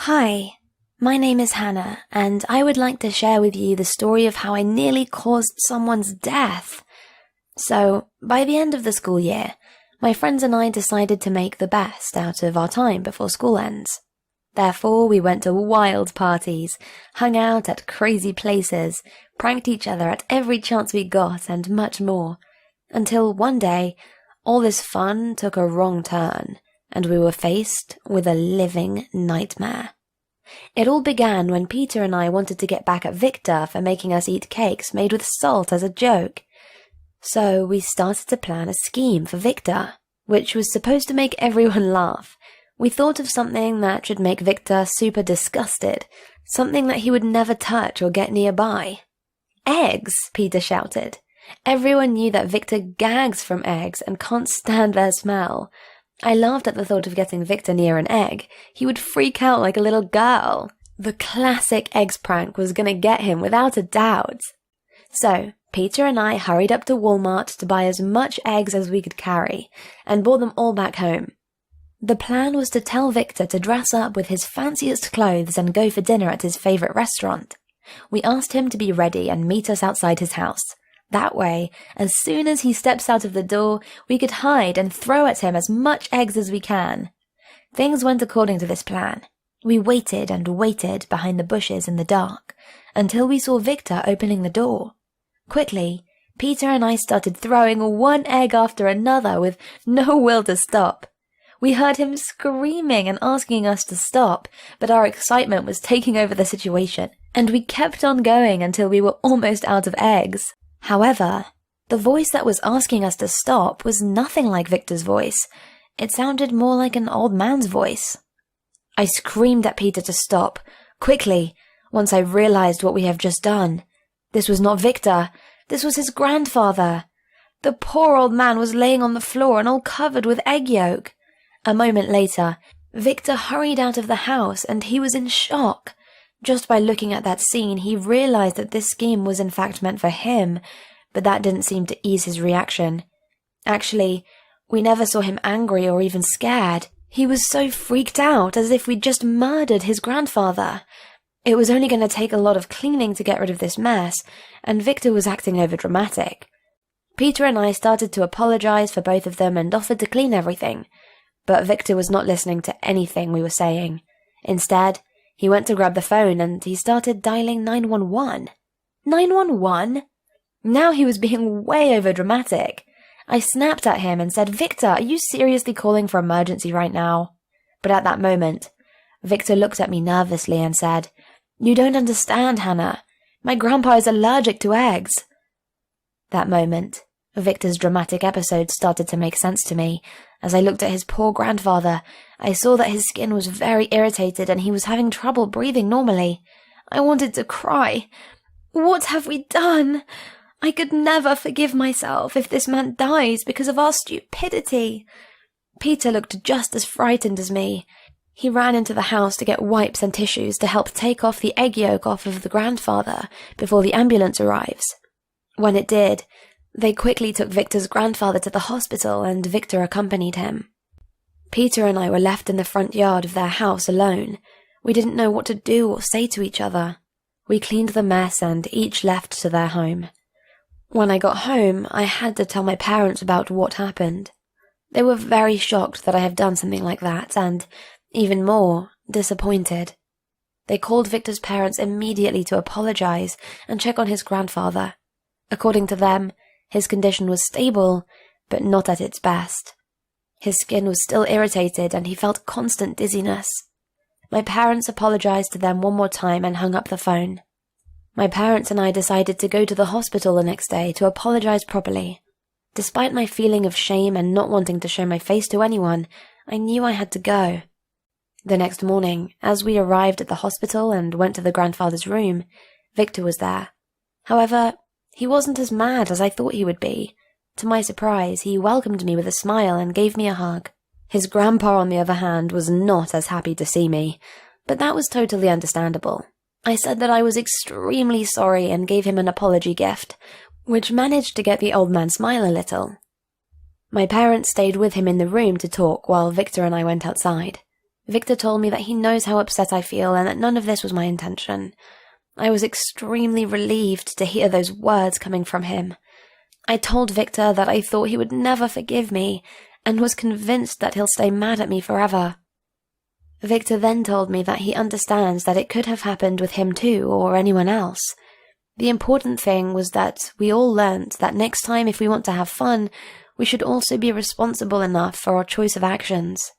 Hi, my name is Hannah, and I would like to share with you the story of how I nearly caused someone's death. So, by the end of the school year, my friends and I decided to make the best out of our time before school ends. Therefore, we went to wild parties, hung out at crazy places, pranked each other at every chance we got, and much more. Until one day, all this fun took a wrong turn, and we were faced with a living nightmare. It all began when Peter and I wanted to get back at Victor for making us eat cakes made with salt as a joke. So we started to plan a scheme for Victor, which was supposed to make everyone laugh. We thought of something that should make Victor super disgusted, something that he would never touch or get nearby. Eggs, Peter shouted. Everyone knew that Victor gags from eggs and can't stand their smell. I laughed at the thought of getting Victor near an egg. He would freak out like a little girl. The classic eggs prank was going to get him without a doubt. So, Peter and I hurried up to Walmart to buy as much eggs as we could carry, and brought them all back home. The plan was to tell Victor to dress up with his fanciest clothes and go for dinner at his favorite restaurant. We asked him to be ready and meet us outside his house. That way, as soon as he steps out of the door, we could hide and throw at him as much eggs as we can. Things went according to this plan. We waited and waited behind the bushes in the dark, until we saw Victor opening the door. Quickly, Peter and I started throwing one egg after another with no will to stop. We heard him screaming and asking us to stop, but our excitement was taking over the situation, and we kept on going until we were almost out of eggs. However, the voice that was asking us to stop was nothing like Victor's voice. It sounded more like an old man's voice. I screamed at Peter to stop, quickly, once I realized what we have just done. This was not Victor. This was his grandfather. The poor old man was laying on the floor and all covered with egg yolk. A moment later, Victor hurried out of the house and he was in shock. Just by looking at that scene, he realized that this scheme was in fact meant for him, but that didn't seem to ease his reaction. Actually, we never saw him angry or even scared. He was so freaked out, as if we'd just murdered his grandfather. It was only going to take a lot of cleaning to get rid of this mess, and Victor was acting overdramatic. Peter and I started to apologize for both of them and offered to clean everything, but Victor was not listening to anything we were saying. Instead, he went to grab the phone and he started dialing 911. 911? Now he was being way overdramatic. I snapped at him and said, "Victor, are you seriously calling for emergency right now?" But at that moment, Victor looked at me nervously and said, "You don't understand, Hannah. My grandpa is allergic to eggs." That moment, Victor's dramatic episode started to make sense to me. As I looked at his poor grandfather, I saw that his skin was very irritated and he was having trouble breathing normally. I wanted to cry. What have we done? I could never forgive myself if this man dies because of our stupidity. Peter looked just as frightened as me. He ran into the house to get wipes and tissues to help take off the egg yolk off of the grandfather before the ambulance arrives. When it did, they quickly took Victor's grandfather to the hospital and Victor accompanied him. Peter and I were left in the front yard of their house alone. We didn't know what to do or say to each other. We cleaned the mess and each left to their home. When I got home, I had to tell my parents about what happened. They were very shocked that I have done something like that and, even more, disappointed. They called Victor's parents immediately to apologize and check on his grandfather. According to them, his condition was stable, but not at its best. His skin was still irritated and he felt constant dizziness. My parents apologized to them one more time and hung up the phone. My parents and I decided to go to the hospital the next day to apologize properly. Despite my feeling of shame and not wanting to show my face to anyone, I knew I had to go. The next morning, as we arrived at the hospital and went to the grandfather's room, Victor was there. However, he wasn't as mad as I thought he would be. To my surprise, he welcomed me with a smile and gave me a hug. His grandpa, on the other hand, was not as happy to see me, but that was totally understandable. I said that I was extremely sorry and gave him an apology gift, which managed to get the old man smile a little. My parents stayed with him in the room to talk while Victor and I went outside. Victor told me that he knows how upset I feel and that none of this was my intention. I was extremely relieved to hear those words coming from him. I told Victor that I thought he would never forgive me and was convinced that he'll stay mad at me forever. Victor then told me that he understands that it could have happened with him too, or anyone else. The important thing was that we all learned that next time if we want to have fun, we should also be responsible enough for our choice of actions.